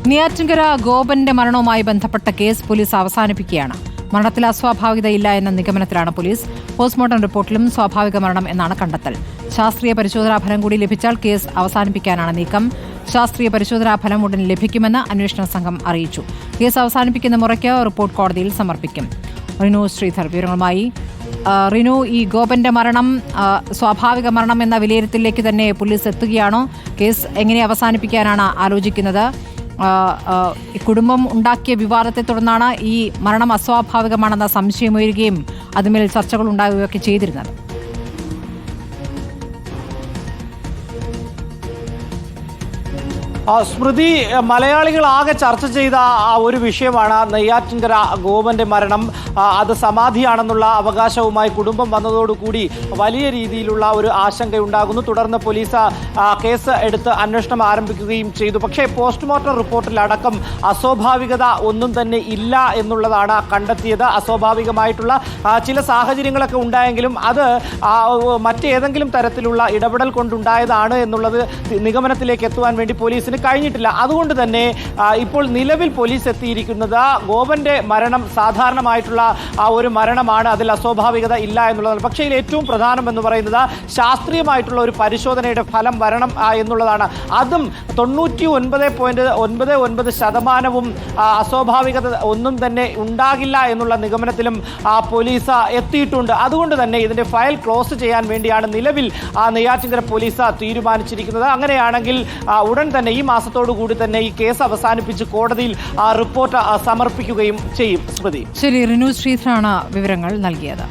നെയ്യാറ്റിൻകര ഗോപന്റെ മരണവുമായി ബന്ധപ്പെട്ട case police അവസാനിപ്പിക്കുകയാണ്. മരണത്തിൽ അസ്വാഭാവികതയില്ല എന്ന നിഗമനത്തിലാണ് പോലീസ്. പോസ്റ്റ്മോർട്ടം റിപ്പോർട്ടിലും സ്വാഭാവിക മരണം എന്നാണ് കണ്ടെത്തൽ. ശാസ്ത്രീയ പരിശോധനാ ഫലം കൂടി ലഭിച്ചാൽ കേസ് അവസാനിപ്പിക്കാനാണ് നീക്കം. ശാസ്ത്രീയ പരിശോധനാ ഫലം ഉടൻ ലഭിക്കുമെന്ന് അന്വേഷണ സംഘം അറിയിച്ചു. കേസ് അവസാനിപ്പിക്കുന്ന മുറയ്ക്ക് റിപ്പോർട്ട് കോടതിയിൽ സമർപ്പിക്കും. റിനു ശ്രീധർ വിവരങ്ങളുമായി. റിനു, ഈ ഗോപന്റെ മരണം സ്വാഭാവിക മരണം എന്ന വിലയിരുത്തലിലേക്ക് തന്നെ പോലീസ് എത്തുകയാണോ? കേസ് എങ്ങനെ അവസാനിപ്പിക്കാനാണ് ആലോചിക്കുന്നത്? കുടുംബം ഉണ്ടാക്കിയ വിവാദത്തെ തുടർന്നാണ് ഈ മരണം അസ്വാഭാവികമാണെന്ന സംശയമുയരുകയും അതുമേൽ ചർച്ചകൾ ഉണ്ടാവുകയൊക്കെ ചെയ്തിരുന്നത്. സ്മൃതി, മലയാളികൾ ആകെ ചർച്ച ചെയ്ത ഒരു വിഷയമാണ് നെയ്യാറ്റിൻകര ഗോപന്റെ മരണം. അത് സമാധിയാണെന്നുള്ള അവകാശവുമായി കുടുംബം വന്നതോടുകൂടി വലിയ രീതിയിലുള്ള ഒരു ആശങ്കയുണ്ടാകുന്നു. തുടർന്ന് പോലീസ് കേസ് എടുത്ത് അന്വേഷണം ആരംഭിക്കുകയും ചെയ്തു. പക്ഷേ പോസ്റ്റ്മോർട്ടം റിപ്പോർട്ടിലടക്കം അസ്വാഭാവികത ഒന്നും തന്നെ ഇല്ല എന്നുള്ളതാണ് കണ്ടെത്തിയത്. അസ്വാഭാവികമായിട്ടുള്ള ചില സാഹചര്യങ്ങളൊക്കെ ഉണ്ടായെങ്കിലും അത് മറ്റേതെങ്കിലും തരത്തിലുള്ള ഇടപെടൽ കൊണ്ടുണ്ടായതാണ് എന്നുള്ളത് നിഗമനത്തിലേക്ക് എത്തുവാൻ വേണ്ടി പോലീസിന് കഴിഞ്ഞിട്ടില്ല. അതുകൊണ്ട് തന്നെ ഇപ്പോൾ നിലവിൽ പോലീസ് എത്തിയിരിക്കുന്നത് ഗോപന്റെ മരണം സാധാരണമായിട്ടുള്ള ഒരു മരണമാണ്, അതിൽ അസ്വാഭാവികത ഇല്ല എന്നുള്ളതാണ്. പക്ഷേ ഇതിൽ ഏറ്റവും പ്രധാനം എന്ന് പറയുന്നത് ശാസ്ത്രീയമായിട്ടുള്ള ഒരു പരിശോധനയുടെ ഫലം വരണം എന്നുള്ളതാണ്. അതും 99.99% അസ്വാഭാവികത ഒന്നും തന്നെ ഉണ്ടാകില്ല എന്നുള്ള നിഗമനത്തിലും പോലീസ് എത്തിയിട്ടുണ്ട്. അതുകൊണ്ട് തന്നെ ഇതിന്റെ ഫയൽ ക്ലോസ് ചെയ്യാൻ വേണ്ടിയാണ് നിലവിൽ നെയ്യാറ്റിൻകര പോലീസ് തീരുമാനിച്ചിരിക്കുന്നത്. അങ്ങനെയാണെങ്കിൽ ഉടൻ തന്നെ ഈ മാസത്തോടു കൂടി തന്നെ ഈ കേസ് അവസാനിപ്പിച്ച് കോടതിയിൽ റിപ്പോർട്ട് സമർപ്പിക്കുകയും ചെയ്യും. സ്മൃതി. ശരി, റിനു ശ്രീധറാണ് വിവരങ്ങൾ നൽകിയത്.